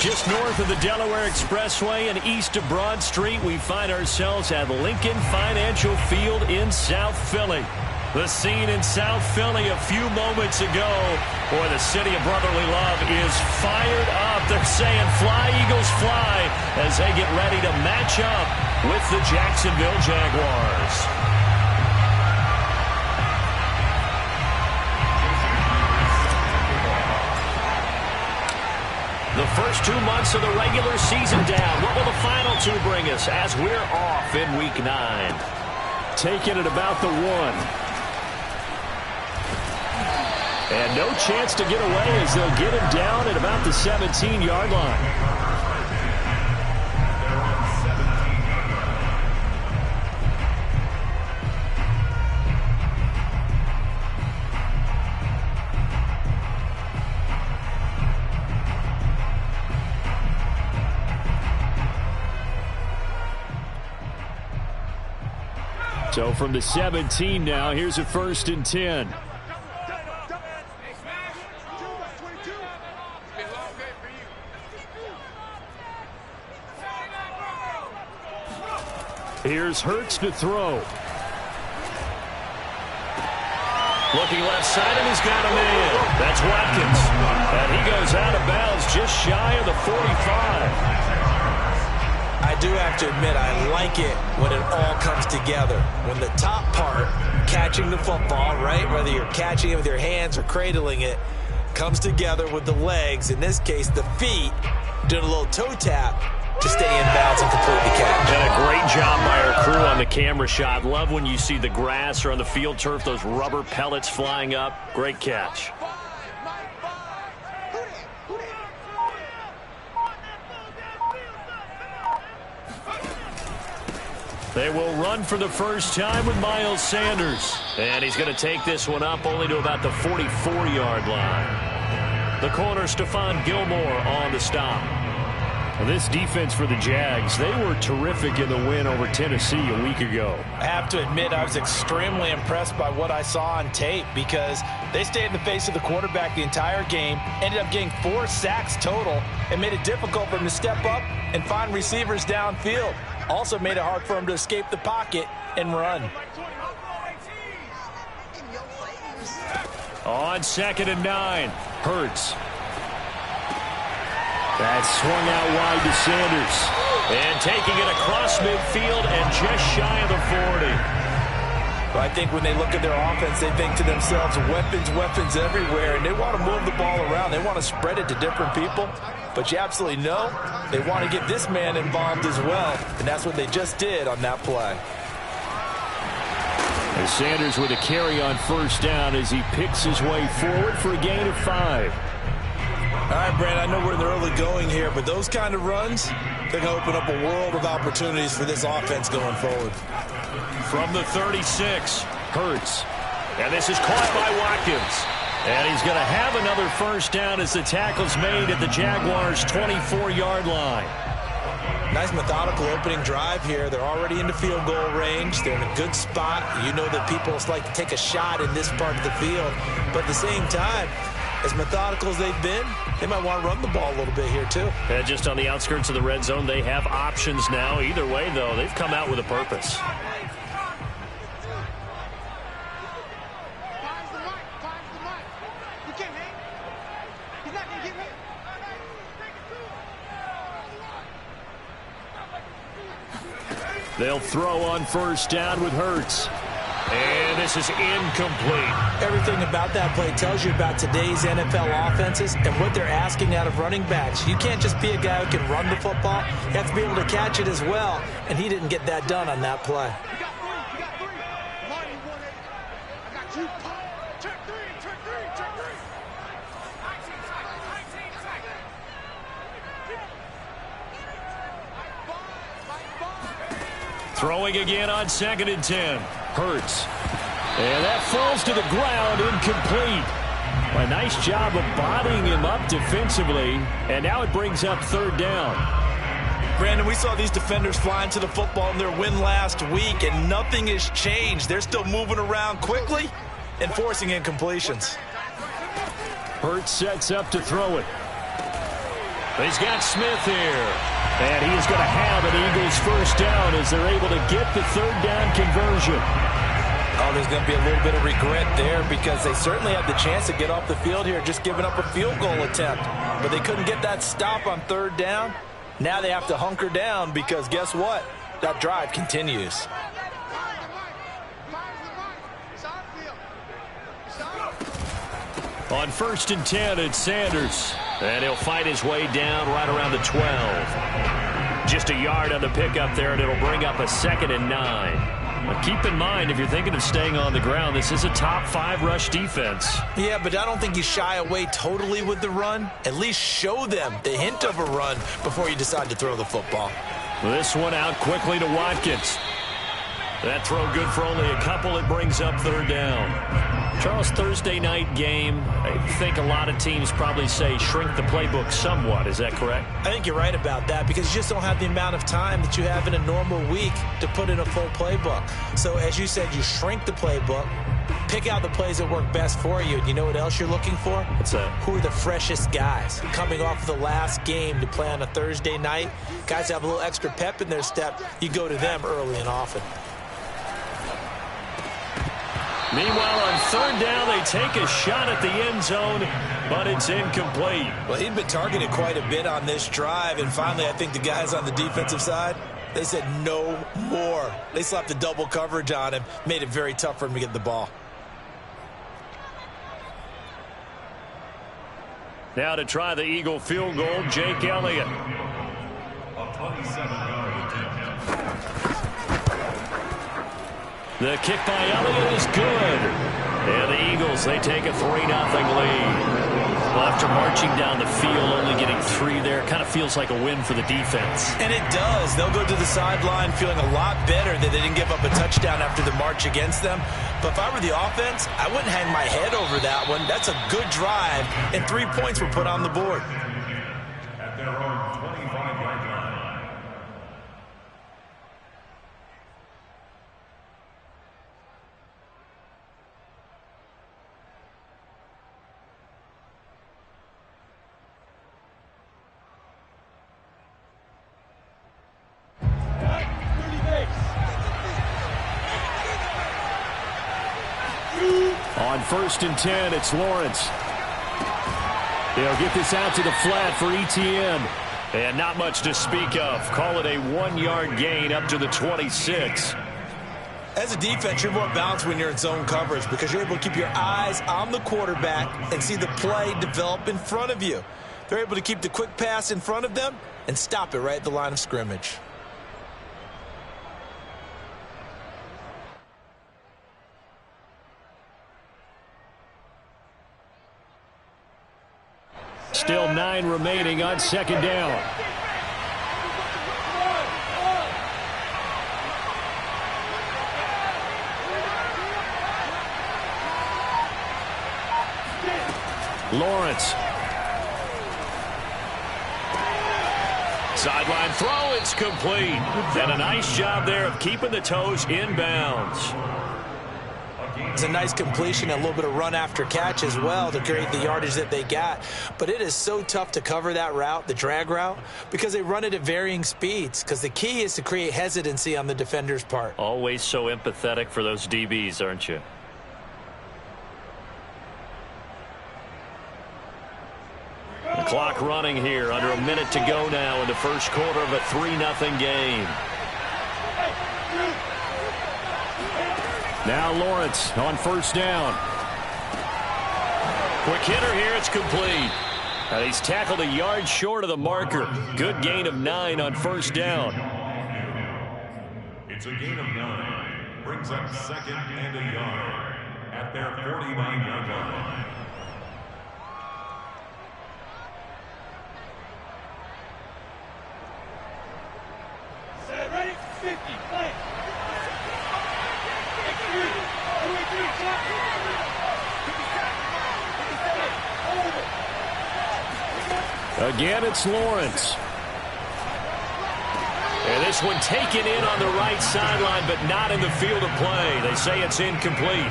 Just north of the Delaware Expressway and east of Broad Street, we find ourselves at Lincoln Financial Field in South Philly. The scene in South Philly a few moments ago. Boy, the city of brotherly love is fired up. They're saying, "Fly, Eagles, fly," as they get ready to match up with the Jacksonville Jaguars. The first 2 months of the regular season down. What will the final two bring us as we're off in Week 9? Taking it about the 1. And no chance to get away as they'll get him down at about the 17-yard line. So from the 17 now, here's a 1st and 10. Here's Hurts to throw. Looking left side, and he's got him in. That's Watkins. And he goes out of bounds just shy of the 45. I do have to admit, I like it when it all comes together. When the top part, catching the football, right, whether you're catching it with your hands or cradling it, comes together with the legs, in this case the feet, doing a little toe tap to stay in bounds and complete the catch. And a great job by our crew on the camera shot. Love when you see the grass or on the field turf, those rubber pellets flying up. Great catch. They will run for the first time with Miles Sanders. And he's going to take this one up only to about the 44-yard line. The corner, Stephon Gilmore, on the stop. Well, this defense for the Jags, they were terrific in the win over Tennessee a week ago. I have to admit, I was extremely impressed by what I saw on tape because they stayed in the face of the quarterback the entire game, ended up getting 4 sacks total, and made it difficult for him to step up and find receivers downfield. Also made it hard for him to escape the pocket and run. On 2nd and 9, Hurts. That swung out wide to Sanders. And taking it across midfield and just shy of the 40. But I think when they look at their offense, they think to themselves, weapons, weapons everywhere, and they want to move the ball around. They want to spread it to different people. But you absolutely know they want to get this man involved as well, and that's what they just did on that play. And Sanders with a carry on 1st down as he picks his way forward for a gain of 5. All right, Brandon, I know we're in the early going here, but those kind of runs, they're going to open up a world of opportunities for this offense going forward. From the 36, Hurts. And this is caught by Watkins. And he's going to have another 1st down as the tackle's made at the Jaguars' 24-yard line. Nice methodical opening drive here. They're already into field goal range. They're in a good spot. You know that people like to take a shot in this part of the field. But at the same time, as methodical as they've been, they might want to run the ball a little bit here too. And just on the outskirts of the red zone, they have options now. Either way, though, they've come out with a purpose. They'll throw on 1st down with Hurts. And this is incomplete. Everything about that play tells you about today's NFL offenses and what they're asking out of running backs. You can't just be a guy who can run the football. You have to be able to catch it as well, and he didn't get that done on that play. Throwing again on 2nd and 10. Hurts. And that falls to the ground, incomplete. A nice job of bodying him up defensively. And now it brings up 3rd down. Brandon, we saw these defenders flying to the football in their win last week, and nothing has changed. They're still moving around quickly and forcing incompletions. Hurts sets up to throw it. He's got Smith here. And he is going to have an Eagles first down as they're able to get the third down conversion. Oh, there's going to be a little bit of regret there because they certainly had the chance to get off the field here, just giving up a field goal attempt. But they couldn't get that stop on third down. Now they have to hunker down because guess what? That drive continues. On 1st and 10, it's Sanders. And he'll fight his way down right around the 12. Just a yard on the pickup there, and it'll bring up a 2nd and 9. Now keep in mind, if you're thinking of staying on the ground, this is a top 5 rush defense. Yeah, but I don't think you shy away totally with the run. At least show them the hint of a run before you decide to throw the football. This one out quickly to Watkins. That throw good for only a couple. It brings up third down. Charles, Thursday night game, I think a lot of teams probably say shrink the playbook somewhat. Is that correct? I think you're right about that because you just don't have the amount of time that you have in a normal week to put in a full playbook. So as you said, you shrink the playbook, pick out the plays that work best for you. And you know what else you're looking for? What's that? Who are the freshest guys coming off the last game to play on a Thursday night? Guys have a little extra pep in their step. You go to them early and often. Meanwhile, on third down, they take a shot at the end zone, but it's incomplete. Well, he'd been targeted quite a bit on this drive, and finally I think the guys on the defensive side, they said no more. They slapped the double coverage on him, made it very tough for him to get the ball. Now to try the Eagle field goal, Jake Elliott. A 27-yard attempt. The kick by Elliott is good. And the Eagles, they take a 3-0 lead. Well, after marching down the field, only getting 3 there, kind of feels like a win for the defense. And it does. They'll go to the sideline feeling a lot better that they didn't give up a touchdown after the march against them. But if I were the offense, I wouldn't hang my head over that one. That's a good drive, and 3 points were put on the board. At their own 25-yard line. On 1st and 10, it's Lawrence. They'll get this out to the flat for ETN. And not much to speak of. Call it a 1-yard gain up to the 26. As a defense, you're more balanced when you're in zone coverage because you're able to keep your eyes on the quarterback and see the play develop in front of you. They're able to keep the quick pass in front of them and stop it right at the line of scrimmage. Still 9 remaining on 2nd down. Lawrence. Sideline throw, it's complete. And a nice job there of keeping the toes inbounds. It's a nice completion, a little bit of run after catch as well to create the yardage that they got. But it is so tough to cover that route, the drag route, because they run it at varying speeds. Because the key is to create hesitancy on the defender's part. Always so empathetic for those DBs, aren't you? The clock running here, under a minute to go now in the first quarter of a 3-0 game. Now Lawrence on 1st down. Quick hitter here, it's complete. And he's tackled a yard short of the marker. Good gain of 9 on 1st down. It's a gain of 9. Brings up 2nd and a yard at their 49-yard line. Set, ready, 50, play. Again, it's Lawrence. And this one taken in on the right sideline, but not in the field of play. They say it's incomplete.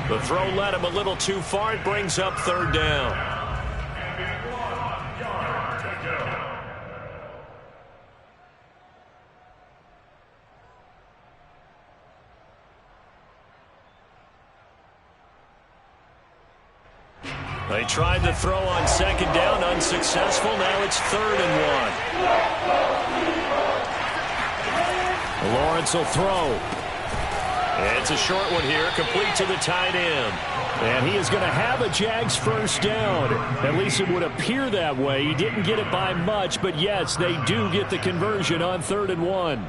The throw led him a little too far. It brings up 3rd down. They tried to throw on second down, unsuccessful. Now it's 3rd and 1. Lawrence will throw. It's a short one here, complete to the tight end. And he is going to have a Jags first down. At least it would appear that way. He didn't get it by much, but yes, they do get the conversion on 3rd and 1.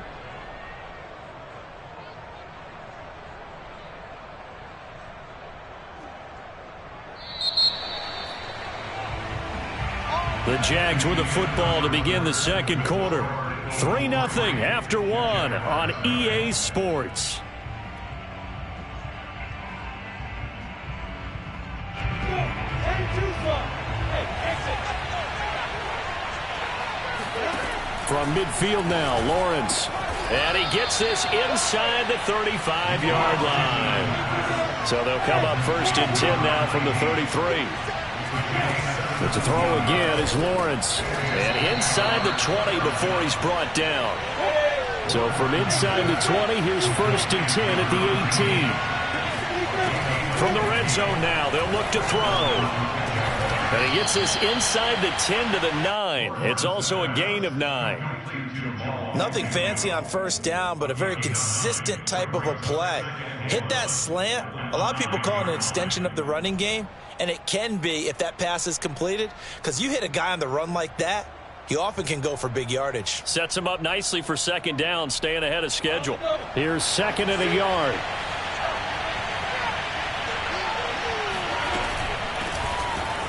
The Jags with the football to begin the second quarter. 3-0 after 1 on EA Sports. From midfield now, Lawrence. And he gets this inside the 35-yard line. So they'll come up 1st and 10 now from the 33. But to throw again is Lawrence. And inside the 20 before he's brought down. So from inside the 20, here's 1st and 10 at the 18. From the red zone now, they'll look to throw. And he gets this inside the 10 to the 9. It's also a gain of 9. Nothing fancy on 1st down, but a very consistent type of a play. Hit that slant. A lot of people call it an extension of the running game, and it can be if that pass is completed, because you hit a guy on the run like that, he often can go for big yardage. Sets him up nicely for 2nd down, staying ahead of schedule. Here's 2nd and a yard.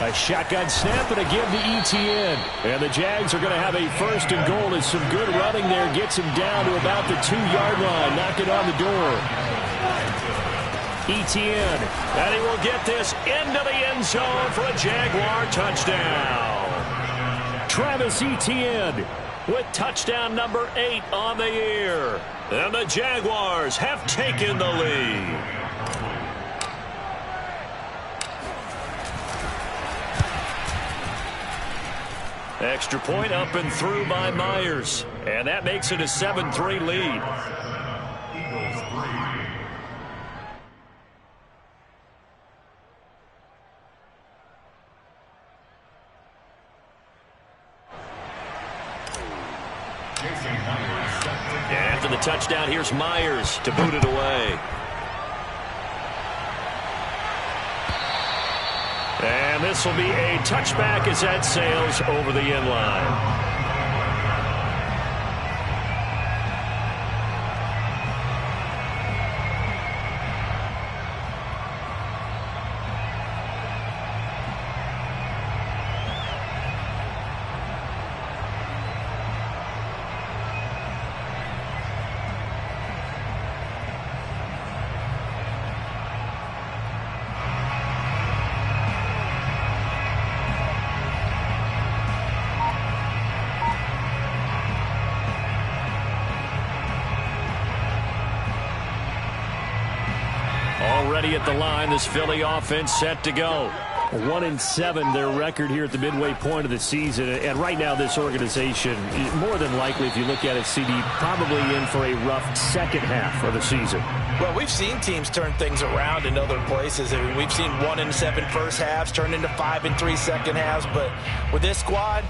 A shotgun snap and a give to ETN. And the Jags are going to have a 1st and goal as some good running there gets him down to about the 2-yard line. Knock it on the door. ETN. And he will get this into the end zone for a Jaguar touchdown. Travis Etienne with touchdown number 8 on the year. And the Jaguars have taken the lead. Extra point up and through by Myers. And that makes it a 7-3 lead. Eagles 3. And after the touchdown, here's Myers to boot it away. And this will be a touchback as that sails over the end line. Already at the line, this Philly offense set to go. 1-7 their record here at the midway point of the season. And right now this organization, more than likely, if you look at it, CD, probably in for a rough second half of the season. Well, we've seen teams turn things around in other places. I mean, we've seen 1-7 first halves turn into 5-3 second halves. But with this squad,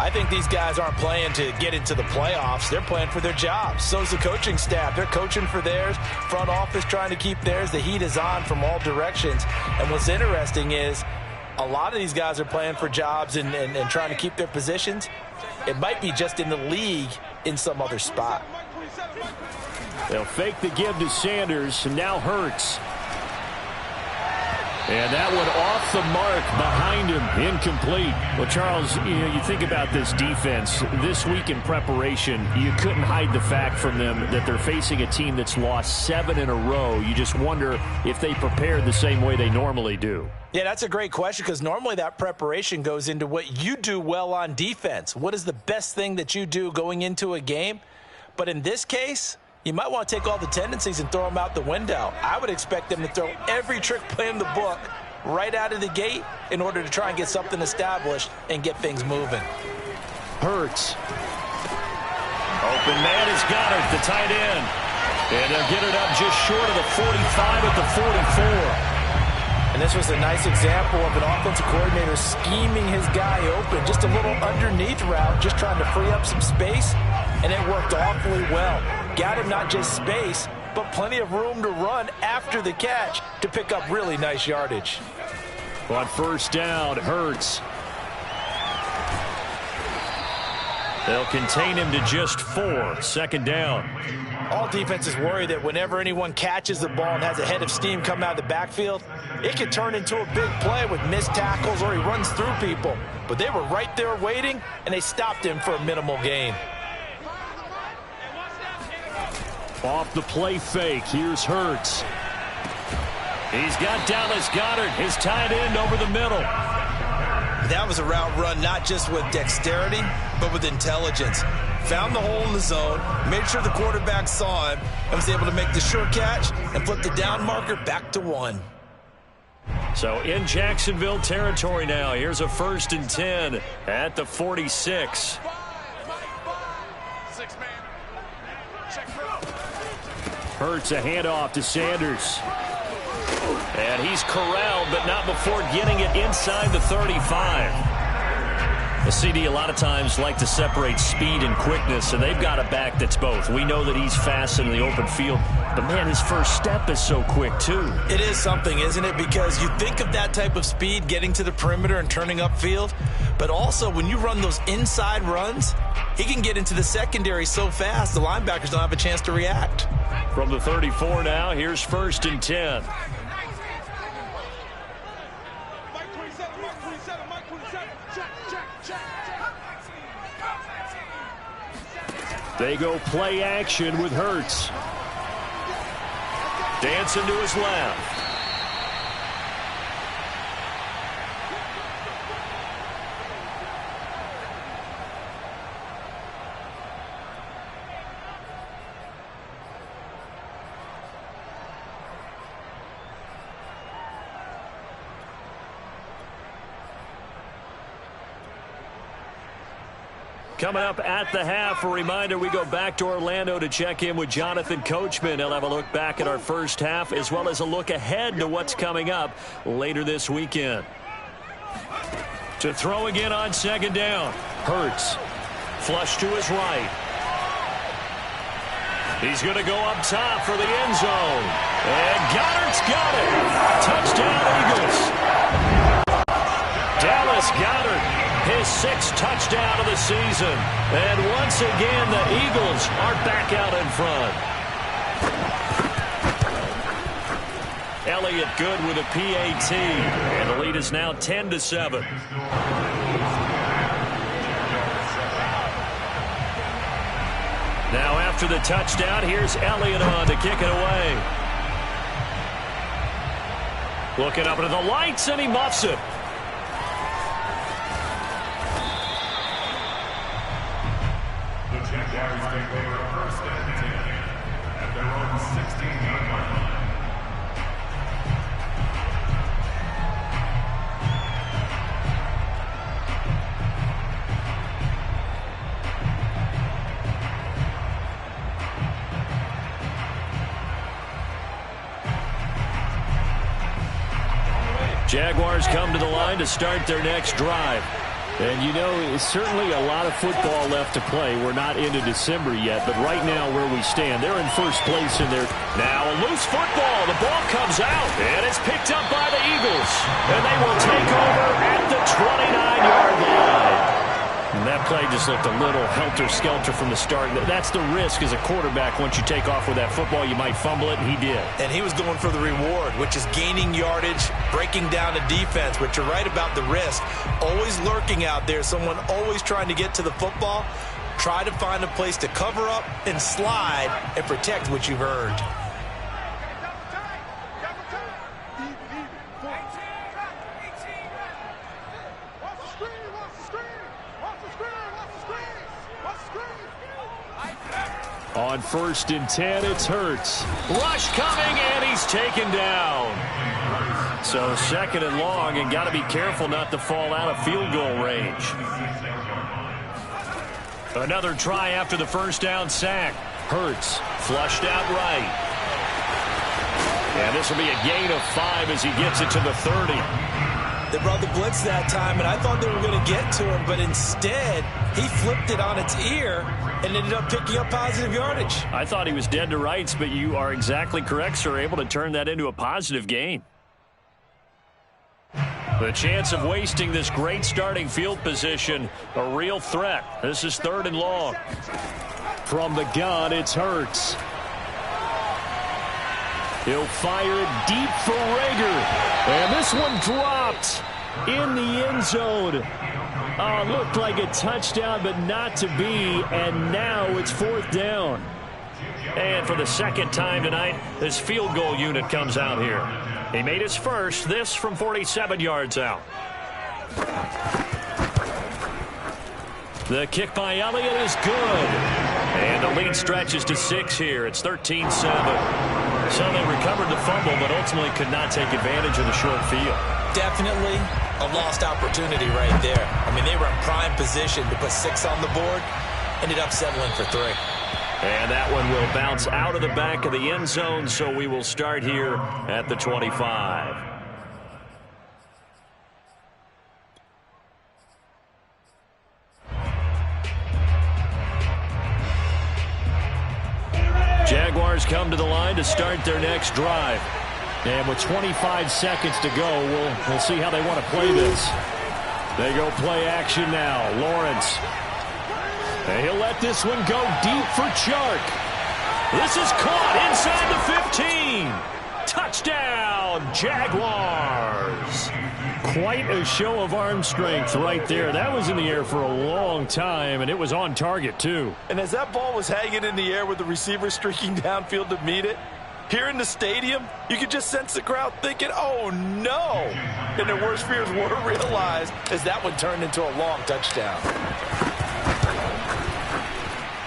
I think these guys aren't playing to get into the playoffs. They're playing for their jobs. So is the coaching staff. They're coaching for theirs. Front office trying to keep theirs. The heat is on from all directions. And what's interesting is a lot of these guys are playing for jobs and trying to keep their positions. It might be just in the league in some other spot. They'll fake the give to Sanders, and now Hurts. And that one off the mark behind him, incomplete. Well, Charles, you think about this defense. This week in preparation, you couldn't hide the fact from them that they're facing a team that's lost 7 in a row. You just wonder if they prepared the same way they normally do. Yeah, that's a great question, because normally that preparation goes into what you do well on defense. What is the best thing that you do going into a game? But in this case, you might want to take all the tendencies and throw them out the window. I would expect them to throw every trick play in the book right out of the gate in order to try and get something established and get things moving. Hurts. Open man has got it, the tight end. And they'll get it up just short of the 45 at the 44. And this was a nice example of an offensive coordinator scheming his guy open. Just a little underneath route, just trying to free up some space, and it worked awfully well. Got him not just space, but plenty of room to run after the catch to pick up really nice yardage. On first down, Hurts. They'll contain him to just 4. Second down. All defenses worry that whenever anyone catches the ball and has a head of steam come out of the backfield, it can turn into a big play with missed tackles or he runs through people. But they were right there waiting, and they stopped him for a minimal gain. Off the play fake, here's Hurts. He's got Dallas Goedert, his tight end, over the middle. That was a route run not just with dexterity, but with intelligence. Found the hole in the zone, made sure the quarterback saw him, and was able to make the sure catch and flip the down marker back to 1. So in Jacksonville territory now. Here's a 1st and 10 at the 46. Hurts a handoff to Sanders. And he's corralled, but not before getting it inside the 35. The CD a lot of times like to separate speed and quickness, and they've got a back that's both. We know that he's fast in the open field, but, man, his first step is so quick, too. It is something, isn't it? Because you think of that type of speed getting to the perimeter and turning upfield, but also when you run those inside runs, he can get into the secondary so fast the linebackers don't have a chance to react. From the 34 now, here's 1st and 10. They go play action with Hurts. Dancing to his left. Coming up at the half, a reminder, we go back to Orlando to check in with Jonathan Coachman. He'll have a look back at our first half as well as a look ahead to what's coming up later this weekend. To throw again on second down. Hurts. Flush to his right. He's going to go up top for the end zone. And Goddard's got it. Touchdown, Eagles. Dallas Goedert. His 6th touchdown of the season. And once again, the Eagles are back out in front. Elliott good with a PAT. And the lead is now 10-7. Now after the touchdown, here's Elliott on to kick it away. Looking up into the lights, and he muffs it. Jaguars come to the line to start their next drive. And, you know, it's certainly a lot of football left to play. We're not into December yet, but right now where we stand, they're in first place in their... Now a loose football. The ball comes out, and it's picked up by the Eagles. And they will take over at the 29-yard line. And that play just looked a little helter-skelter from the start. That's the risk as a quarterback. Once you take off with that football, you might fumble it, and he did. And he was going for the reward, which is gaining yardage, breaking down a defense. But you're right about the risk. Always lurking out there, someone always trying to get to the football. Try to find a place to cover up and slide and protect what you've earned. On 1st and 10, it's Hurts. Rush coming, and he's taken down. So 2nd and long, and got to be careful not to fall out of field goal range. Another try after the first down sack. Hurts flushed out right. And this will be a gain of 5 as he gets it to the 30. They brought the blitz that time, and I thought they were going to get to him, but instead he flipped it on its ear and ended up picking up positive yardage. I thought he was dead to rights, but you are exactly correct, sir. Able to turn that into a positive gain. The chance of wasting this great starting field position, a real threat. This is 3rd and long. From the gun, it's Hurts. He'll fire it deep for Rager. And this one dropped in the end zone. Looked like a touchdown, but not to be. And now it's 4th down. And for the second time tonight, this field goal unit comes out here. He made his first, this from 47 yards out. The kick by Elliott is good. And the lead stretches to 6 here. It's 13-7. So they recovered the fumble, but ultimately could not take advantage of the short field. Definitely a lost opportunity right there. I mean, they were in prime position to put 6 on the board. Ended up settling for 3. And that one will bounce out of the back of the end zone, so we will start here at the 25. Jaguars come to the line to start their next drive. And with 25 seconds to go, we'll see how they want to play this. They go play action now. Lawrence. And he'll let this one go deep for Chark. This is caught inside the 15. Touchdown, Jaguars. Quite a show of arm strength right there. That was in the air for a long time, and it was on target, too. And as that ball was hanging in the air with the receiver streaking downfield to meet it, here in the stadium, you could just sense the crowd thinking, oh, no. And their worst fears were realized as that one turned into a long touchdown.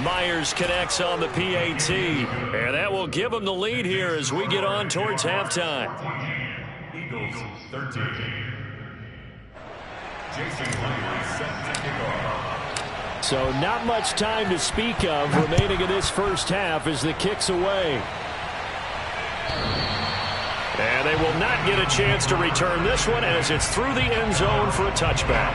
Myers connects on the PAT, and that will give them the lead here as we get on towards halftime. Eagles 13. So not much time to speak of remaining in this first half as the kick's away. And they will not get a chance to return this one as it's through the end zone for a touchback.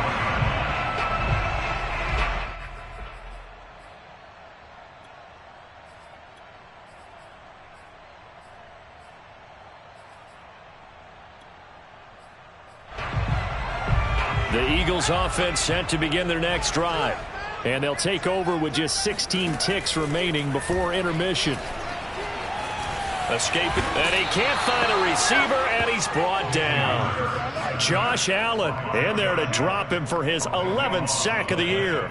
The Eagles offense set to begin their next drive. And they'll take over with just 16 ticks remaining before intermission. Escaping, and he can't find a receiver, and he's brought down. Josh Allen in there to drop him for his 11th sack of the year.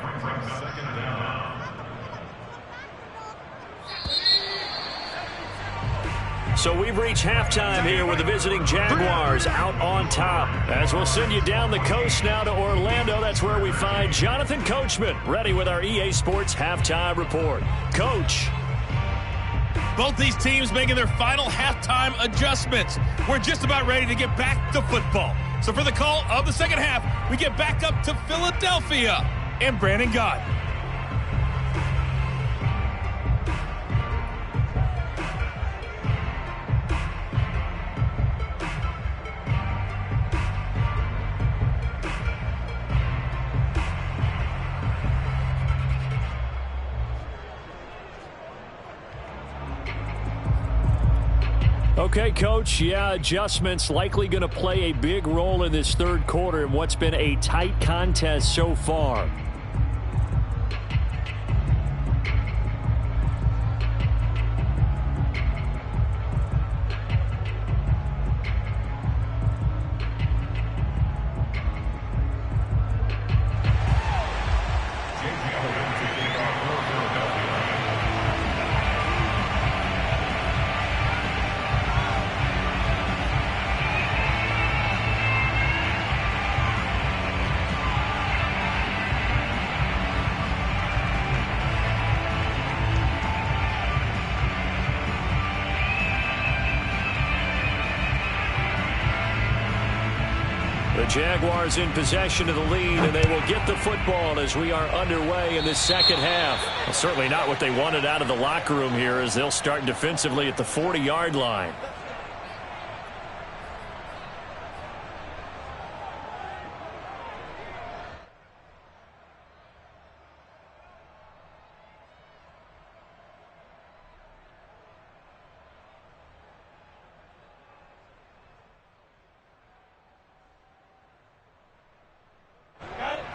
So we've reached halftime here with the visiting Jaguars out on top. As we'll send you down the coast now to Orlando. That's where we find Jonathan Coachman ready with our EA Sports Halftime Report. Coach. Both these teams making their final halftime adjustments. We're just about ready to get back to football. So for the call of the second half, we get back up to Philadelphia and Brandon Gott. Okay, Coach, yeah, adjustments likely going to play a big role in this third quarter in what's been a tight contest so far. Jaguars in possession of the lead, and they will get the football as we are underway in this second half. Well, certainly not what they wanted out of the locker room here as they'll start defensively at the 40-yard line.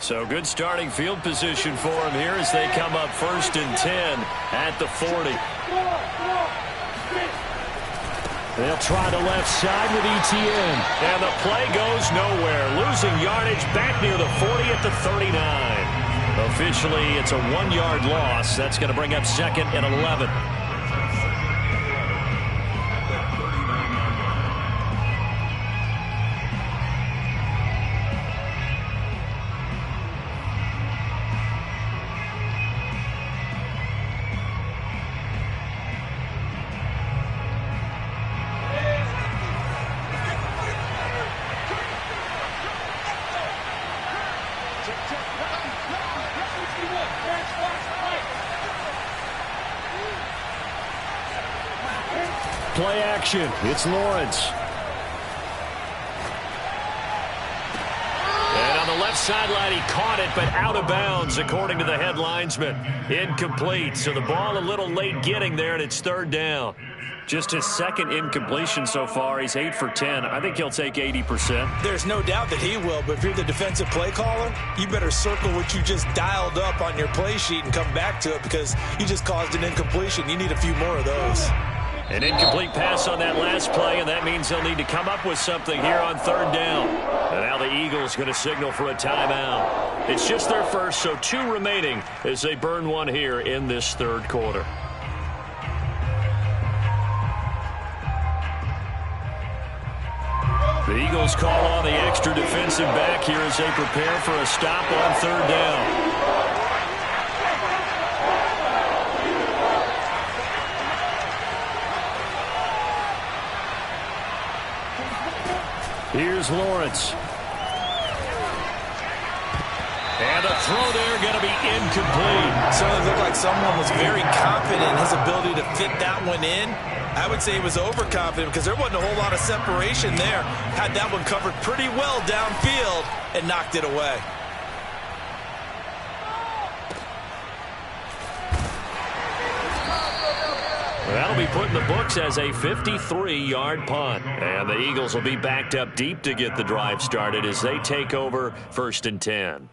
So good starting field position for him here as they come up 1st and 10 at the 40. They'll try the left side with ETN. And the play goes nowhere. Losing yardage back near the 40 at the 39. Officially, it's a 1-yard loss. That's going to bring up 2nd and 11. Play action. It's Lawrence. And on the left sideline, he caught it, but out of bounds, according to the head linesman. Incomplete. So the ball a little late getting there, and it's 3rd down. Just his 2nd incompletion so far. He's 8 for 10. I think he'll take 80%. There's no doubt that he will, but if you're the defensive play caller, you better circle what you just dialed up on your play sheet and come back to it because you just caused an incompletion. You need a few more of those. An incomplete pass on that last play, and that means they'll need to come up with something here on 3rd down. And now the Eagles going to signal for a timeout. It's just their first, so 2 remaining as they burn one here in this 3rd quarter. The Eagles call on the extra defensive back here as they prepare for a stop on 3rd down. Here's Lawrence. And the throw there going to be incomplete. Certainly looked like someone was very confident in his ability to fit that one in. I would say he was overconfident because there wasn't a whole lot of separation there. Had that one covered pretty well downfield and knocked it away. That'll be put in the books as a 53-yard punt. And the Eagles will be backed up deep to get the drive started as they take over 1st and 10.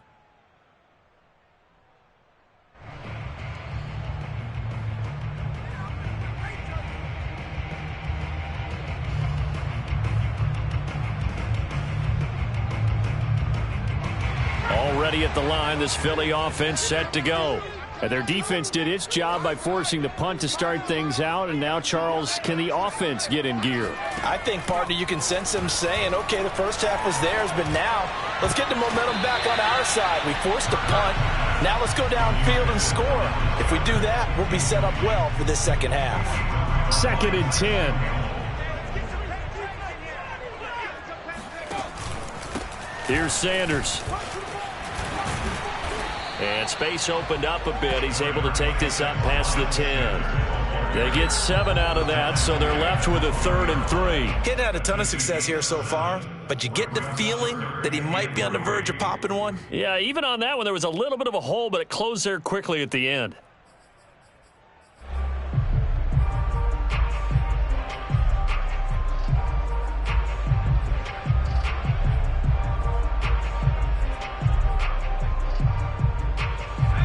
Already at the line, this Philly offense set to go. And their defense did its job by forcing the punt to start things out. And now, Charles, can the offense get in gear? I think, partner, you can sense them saying, okay, the first half was theirs, but now let's get the momentum back on our side. We forced a punt. Now let's go downfield and score. If we do that, we'll be set up well for this 2nd half. 2nd and 10. Here's Sanders. And space opened up a bit. He's able to take this up past the 10. They get 7 out of that, so they're left with a 3rd and 3. He hadn't had a ton of success here so far, but you get the feeling that he might be on the verge of popping one. Yeah, even on that one, there was a little bit of a hole, but it closed there quickly at the end.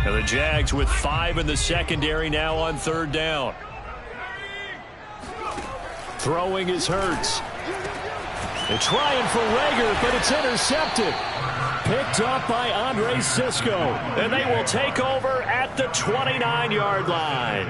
And the Jags with 5 in the secondary now on 3rd down. Throwing is Hurts. They're trying for Rager, but it's intercepted. Picked up by Andre Cisco. And they will take over at the 29-yard line.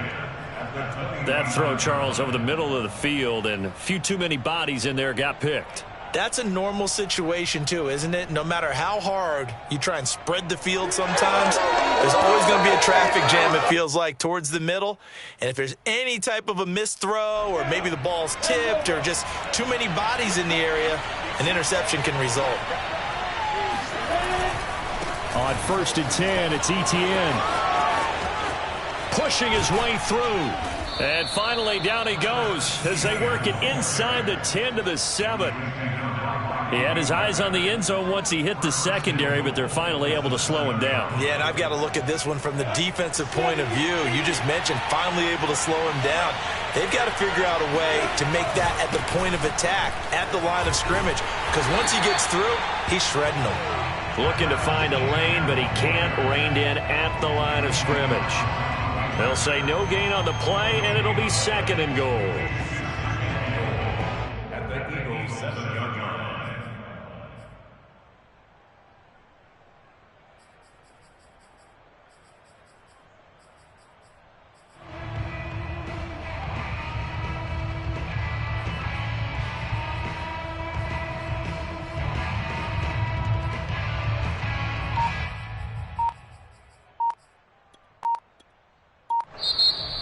That throw, Charles, over the middle of the field, and a few too many bodies in there got picked. That's a normal situation, too, isn't it? No matter how hard you try and spread the field sometimes, there's always going to be a traffic jam, it feels like, towards the middle. And if there's any type of a missed throw or maybe the ball's tipped or just too many bodies in the area, an interception can result. On 1st and 10, it's ETN. Pushing his way through. And finally, down he goes as they work it inside the 10 to the 7. He had his eyes on the end zone once he hit the secondary, but they're finally able to slow him down. Yeah, and I've got to look at this one from the defensive point of view. You just mentioned finally able to slow him down. They've got to figure out a way to make that at the point of attack, at the line of scrimmage, because once he gets through, he's shredding them. Looking to find a lane, but he can't. Reined in at the line of scrimmage. They'll say no gain on the play, and it'll be 2nd and goal. At the Eagles' 7-yard line.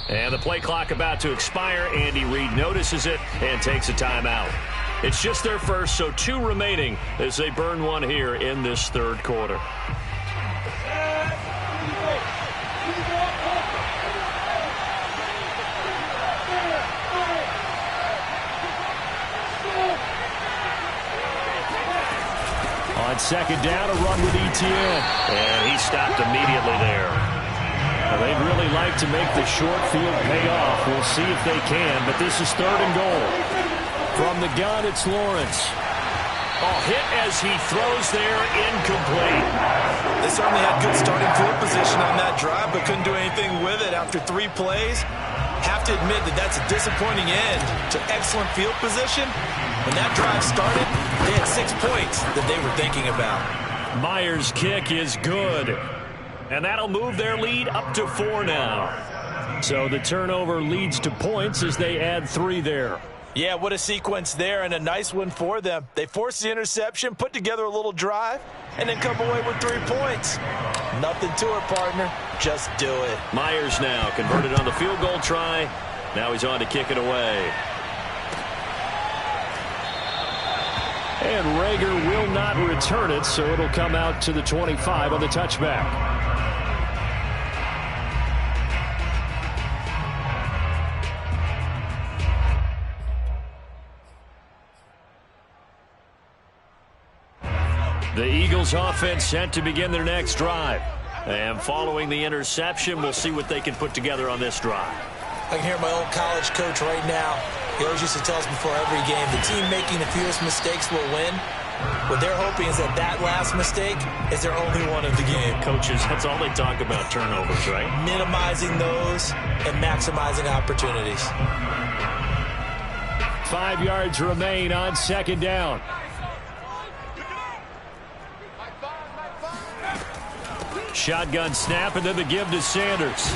And the play clock about to expire. Andy Reid notices it and takes a timeout. It's just their first, so 2 remaining as they burn one here in this 3rd quarter. On 2nd down, a run with Etienne. And he stopped immediately there. Well, they'd really like to make the short field pay off. We'll see if they can, but this is 3rd and goal. From the gun, it's Lawrence. Oh, hit as he throws there, incomplete. They certainly had good starting field position on that drive, but couldn't do anything with it after 3 plays. Have to admit that that's a disappointing end to excellent field position. When that drive started, they had 6 points that they were thinking about. Myers' kick is good. And that'll move their lead up to 4 now. So the turnover leads to points as they add 3 there. Yeah, what a sequence there, and a nice one for them. They forced the interception, put together a little drive, and then come away with 3 points. Nothing to it, partner. Just do it. Myers now converted on the field goal try. Now he's on to kick it away. And Rager will not return it, so it'll come out to the 25 on the touchback. The Eagles offense set to begin their next drive. And following the interception, we'll see what they can put together on this drive. I can hear my old college coach right now. He always used to tell us before every game, the team making the fewest mistakes will win. What they're hoping is that that last mistake is their only one of the game. Coaches, that's all they talk about, turnovers, right? Minimizing those and maximizing opportunities. 5 yards remain on 2nd down. Shotgun snap, and then the give to Sanders.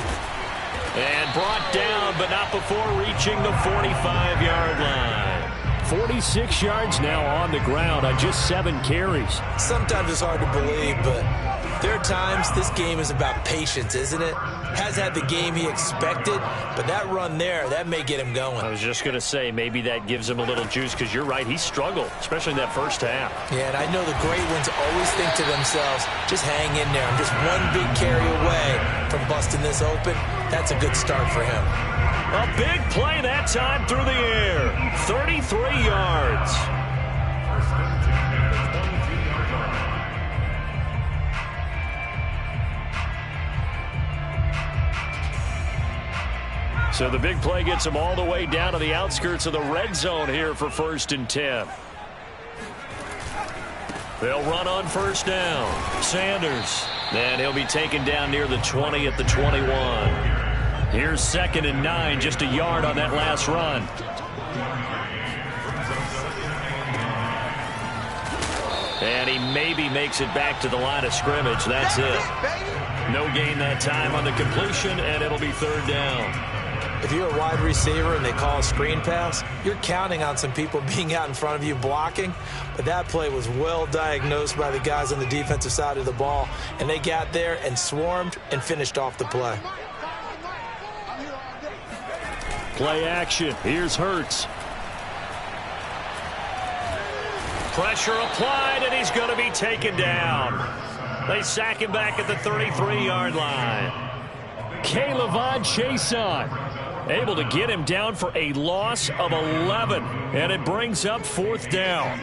And brought down, but not before reaching the 45-yard line. 46 yards now on the ground on just 7 carries. Sometimes it's hard to believe, but there are times this game is about patience, isn't it? Has had the game he expected, but that run there, that may get him going. I was just going to say, maybe that gives him a little juice, because you're right, he struggled, especially in that first half. Yeah, and I know the great ones always think to themselves, just hang in there. I'm just one big carry away from busting this open. That's a good start for him. A big play that time through the air. 33 yards. So the big play gets them all the way down to the outskirts of the red zone here for 1st and 10. They'll run on 1st down. Sanders. And he'll be taken down near the 20 at the 21. Here's 2nd and 9, just a yard on that last run. And he maybe makes it back to the line of scrimmage. That's it. No gain that time on the completion, and it'll be 3rd down. If you're a wide receiver and they call a screen pass, you're counting on some people being out in front of you blocking. But that play was well diagnosed by the guys on the defensive side of the ball. And they got there and swarmed and finished off the play. Play action. Here's Hurts. Pressure applied, and he's going to be taken down. They sack him back at the 33-yard line. K'Lavon Chaisson able to get him down for a loss of 11, and it brings up 4th down.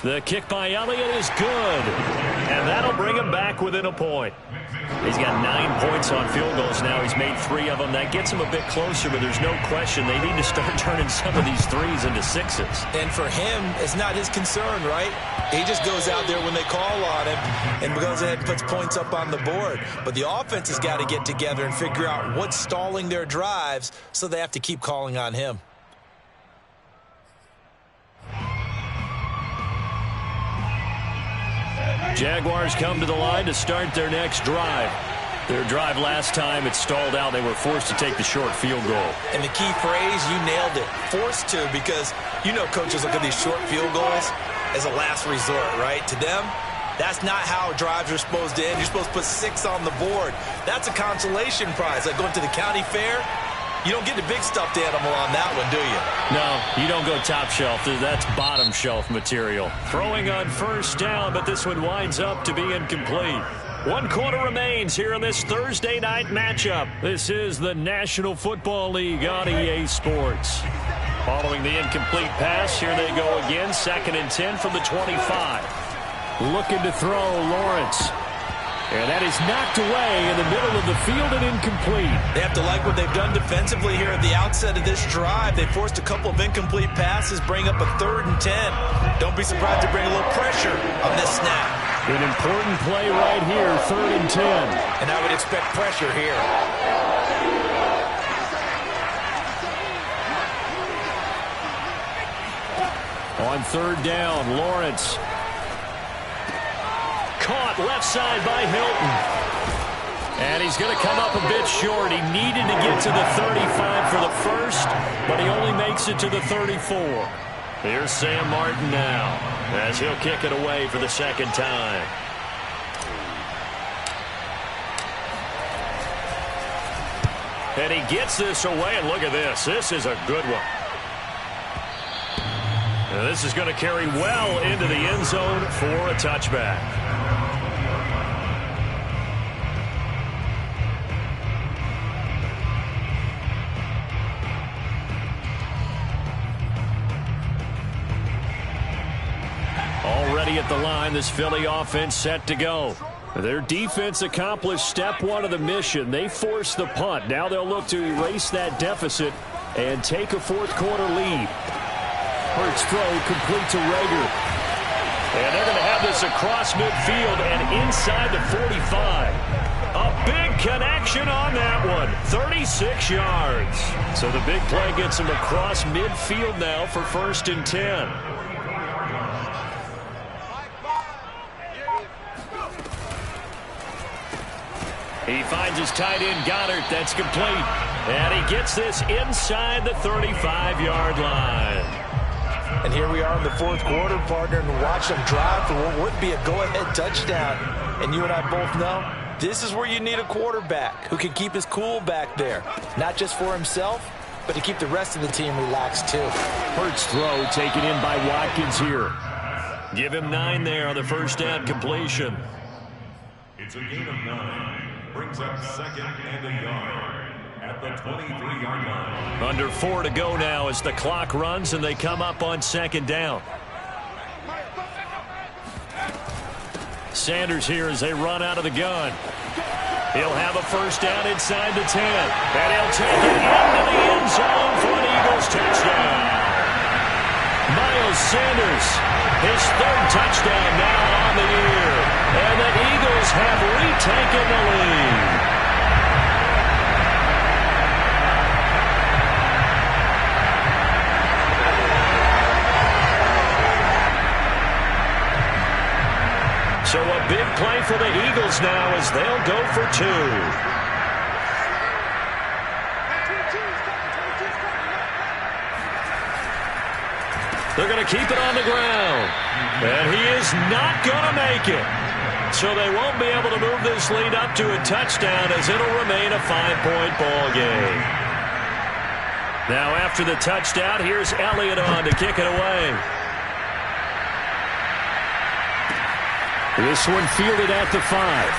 The kick by Elliott is good, and that'll bring him back within a point. He's got 9 points on field goals now. He's made 3 of them. That gets him a bit closer, but there's no question they need to start turning some of these threes into 6s. And for him, it's not his concern, right? He just goes out there when they call on him and goes ahead and puts points up on the board. But the offense has got to get together and figure out what's stalling their drives, so they have to keep calling on him. Jaguars come to the line to start their next drive. Their drive last time, it stalled out. They were forced to take the short field goal. And the key phrase, you nailed it, forced to, because you know coaches look at these short field goals as a last resort, right? To them, that's not how drives are supposed to end. You're supposed to put 6 on the board. That's a consolation prize. Like going to the county fair, you don't get the big stuffed animal on that one, do you? No, you don't go top shelf. That's bottom shelf material. Throwing on first down, but this one winds up to be incomplete. 1 quarter remains here in this Thursday night matchup. This is the National Football League on EA Sports. Following the incomplete pass, here they go again. 2nd and 10 from the 25. Looking to throw, Lawrence. And that is knocked away in the middle of the field and incomplete. They have to like what they've done defensively here at the outset of this drive. They forced a couple of incomplete passes, bring up a 3rd and 10. Don't be surprised to bring a little pressure on this snap. An important play right here, 3rd and 10. And I would expect pressure here. On 3rd down, Lawrence. Caught left side by Hilton. And he's going to come up a bit short. He needed to get to the 35 for the first, but he only makes it to the 34. Here's Sam Martin now, as he'll kick it away for the 2nd time. And he gets this away, and look at this. This is a good one. And this is going to carry well into the end zone for a touchback. Already at the line, this Philly offense set to go. Their defense accomplished step 1 of the mission. They forced the punt. Now they'll look to erase that deficit and take a 4th quarter lead. Hurts throw complete to Rager. And they're going to have this across midfield and inside the 45. A big connection on that one. 36 yards. So the big play gets him across midfield now for 1st and 10. He finds his tight end, Goddard. That's complete. And he gets this inside the 35-yard line. And here we are in the 4th quarter, partner, and watch them drive for what would be a go-ahead touchdown. And you and I both know this is where you need a quarterback who can keep his cool back there. Not just for himself, but to keep the rest of the team relaxed too. Hurts throw taken in by Watkins here. Give him 9 there on the first down completion. It's a gain of 9. Brings up 2nd and a yard at the 23-yard line. Under 4 to go now as the clock runs and they come up on 2nd down. Sanders here as they run out of the gun. He'll have a first down inside the 10. And he'll take it into the end zone for an Eagles touchdown. Miles Sanders, his 3rd touchdown now on the year. And the Eagles have retaken the lead. So a big play for the Eagles now as they'll go for 2. They're going to keep it on the ground. And he is not going to make it. So they won't be able to move this lead up to a touchdown as it'll remain a 5-point ball game. Now after the touchdown, here's Elliott on to kick it away. This one fielded at the 5.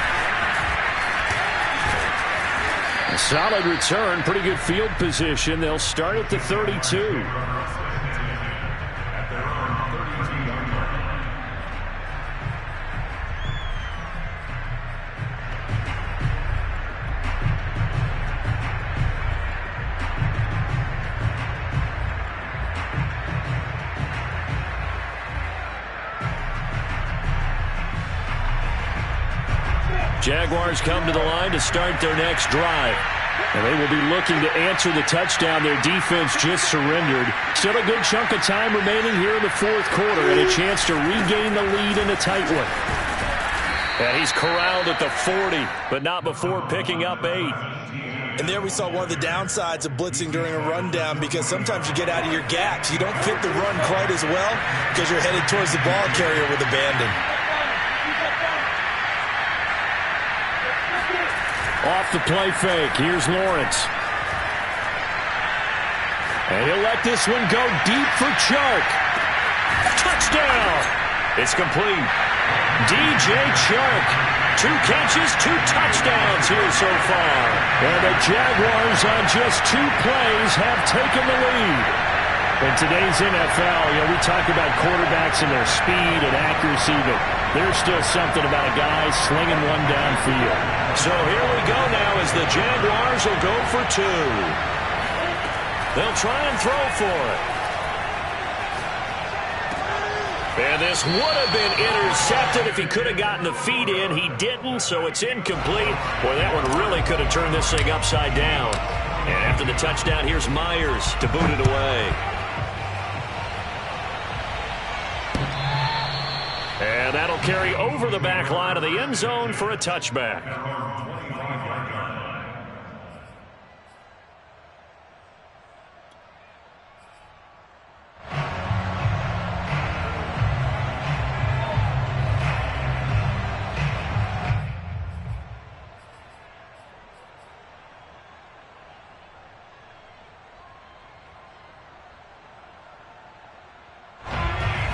A solid return, pretty good field position. They'll start at the 32. Jaguars come to the line to start their next drive. And they will be looking to answer the touchdown their defense just surrendered. Still a good chunk of time remaining here in the fourth quarter and a chance to regain the lead in a tight one. And he's corralled at the 40, but not before picking up 8. And there we saw one of the downsides of blitzing during a rundown, because sometimes you get out of your gaps. You don't fit the run quite as well because you're headed towards the ball carrier with abandon. Off the play fake, here's Lawrence. And he'll let this one go deep for Chark. Touchdown! It's complete. DJ Chark. 2 catches, 2 touchdowns here so far. And the Jaguars on just 2 plays have taken the lead. In today's NFL, we talk about quarterbacks and their speed and accuracy, but there's still something about a guy slinging one downfield. So here we go now as the Jaguars will go for 2. They'll try and throw for it. And this would have been intercepted if he could have gotten the feet in. He didn't, so it's incomplete. Boy, that one really could have turned this thing upside down. And after the touchdown, here's Myers to boot it away. And that'll carry over the back line of the end zone for a touchback.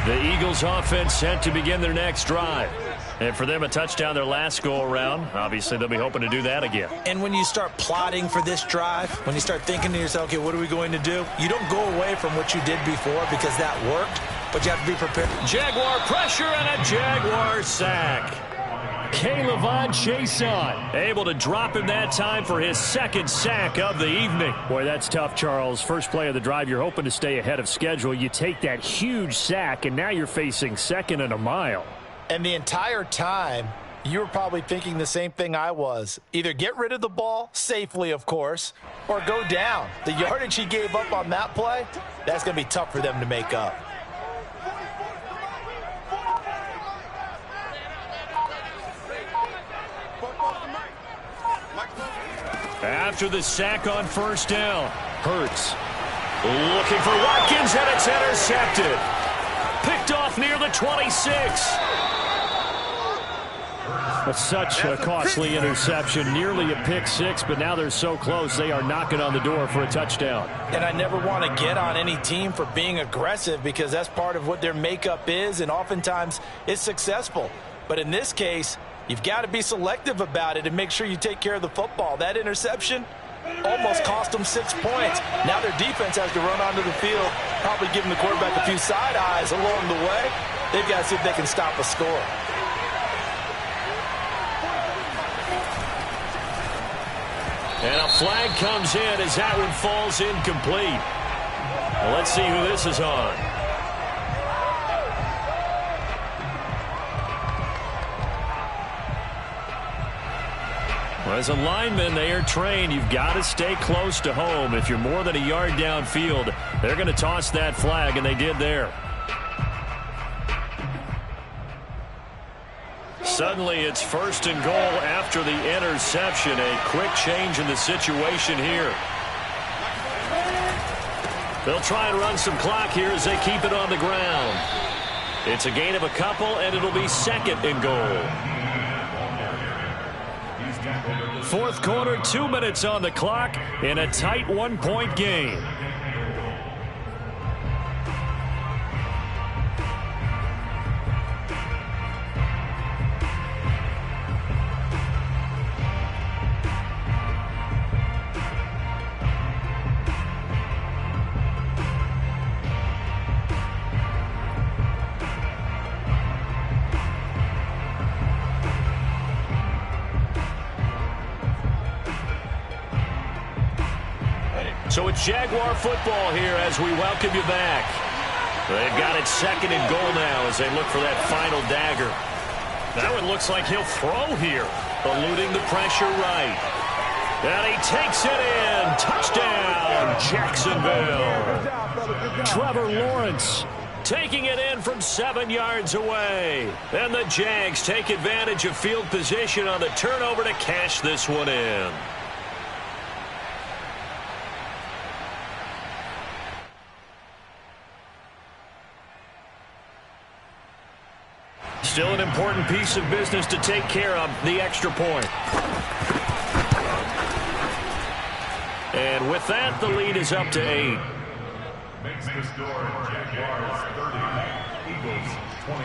The Eagles offense set to begin their next drive. And for them, a touchdown their last go-around. Obviously, they'll be hoping to do that again. And when you start plotting for this drive, when you start thinking to yourself, okay, what are we going to do? You don't go away from what you did before because that worked, but you have to be prepared. Jaguar pressure and a Jaguar sack. K'Lavon Chaisson able to drop him that time for his 2nd sack of the evening. Boy, that's tough, Charles. First play of the drive, you're hoping to stay ahead of schedule. You take that huge sack, and now you're facing 2nd and a mile. And the entire time, you were probably thinking the same thing I was. Either get rid of the ball, safely, of course, or go down. The yardage he gave up on that play, that's going to be tough for them to make up. After the sack on first down, Hurts looking for Watkins, and it's intercepted. Picked off near the 26. Such a costly interception, nearly a pick 6, but now they're so close they are knocking on the door for a touchdown. And I never want to get on any team for being aggressive because that's part of what their makeup is, and oftentimes it's successful. But in this case, you've got to be selective about it and make sure you take care of the football. That interception almost cost them 6 points. Now their defense has to run onto the field, probably giving the quarterback a few side eyes along the way. They've got to see if they can stop a score. And a flag comes in as that one falls incomplete. Well, let's see who this is on. Well, as a lineman, they are trained. You've got to stay close to home. If you're more than a yard downfield, they're going to toss that flag, and they did there. Suddenly, it's 1st and goal after the interception. A quick change in the situation here. They'll try and run some clock here as they keep it on the ground. It's a gain of a couple, and it'll be 2nd and goal. 4th quarter, 2 minutes on the clock in a tight 1-point game. So it's Jaguar football here as we welcome you back. They've got it 2nd and goal now as they look for that final dagger. That one looks like he'll throw here. Eluding the pressure right. And he takes it in. Touchdown, Jacksonville. Trevor Lawrence taking it in from 7 yards away. And the Jags take advantage of field position on the turnover to cash this one in. Still an important piece of business to take care of, the extra point. And with that, the lead is up to 8. Makes the score Jaguars 30, Eagles 22.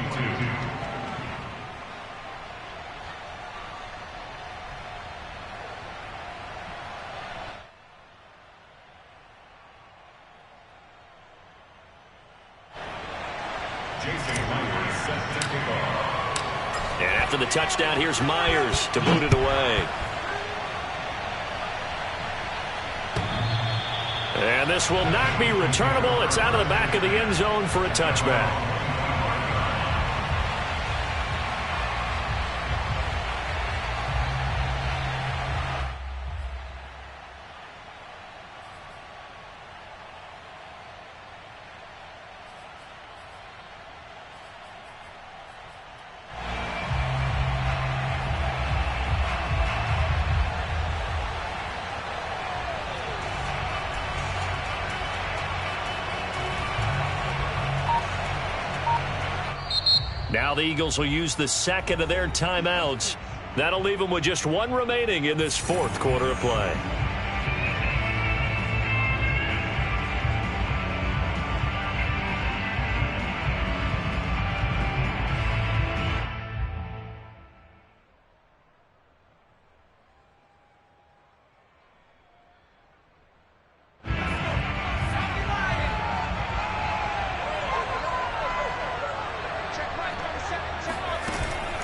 And after the touchdown, here's Myers to boot it away. And this will not be returnable. It's out of the back of the end zone for a touchback. Now the Eagles will use the second of their timeouts. That'll leave them with just one remaining in this fourth quarter of play.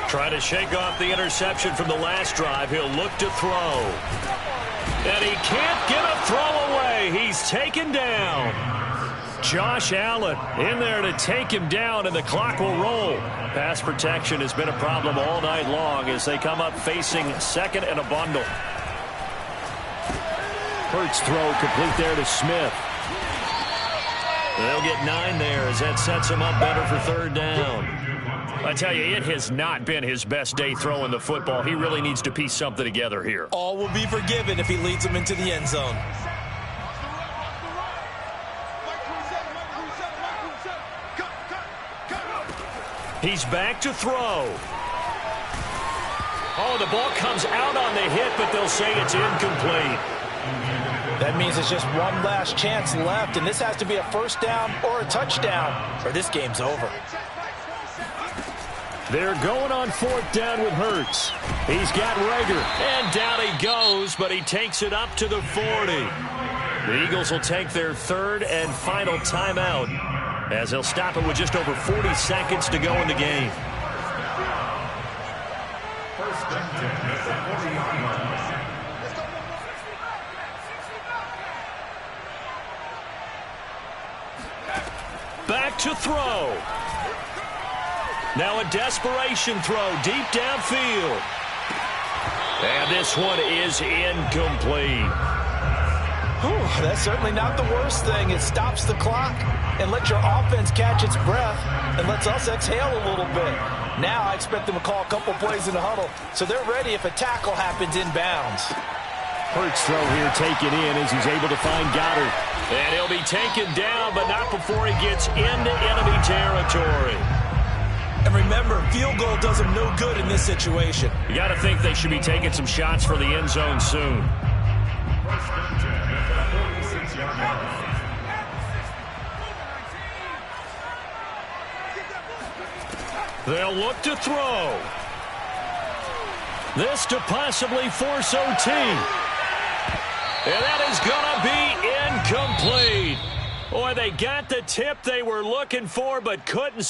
Trying to shake off the interception from the last drive. He'll look to throw. And he can't get a throw away. He's taken down. Josh Allen in there to take him down, and the clock will roll. Pass protection has been a problem all night long as they come up facing second and a bundle. Hurts throw complete there to Smith. They'll get 9 there as that sets him up better for third down. I tell you, it has not been his best day throwing the football. He really needs to piece something together here. All will be forgiven if he leads them into the end zone. He's back to throw. Oh, the ball comes out on the hit, but they'll say it's incomplete. That means it's just one last chance left, and this has to be a first down or a touchdown, or this game's over. They're going on fourth down with Hurts. He's got Rager, and down he goes, but he takes it up to the 40. The Eagles will take their third and final timeout as they'll stop it with just over 40 seconds to go in the game. First and 10 at the 40-yard line. Back to throw. Now a desperation throw deep downfield. And this one is incomplete. Whew, that's certainly not the worst thing. It stops the clock and lets your offense catch its breath and lets us exhale a little bit. Now I expect them to call a couple plays in the huddle so they're ready if a tackle happens inbounds. Hurts throw here taken in as he's able to find Goddard. And he'll be taken down, but not before he gets into enemy territory. And remember, field goal does them no good in this situation. You got to think they should be taking some shots for the end zone soon. First and 10 at the 46-yard line. They'll look to throw. This to possibly force OT. And that is going to be incomplete. Boy, they got the tip they were looking for, but couldn't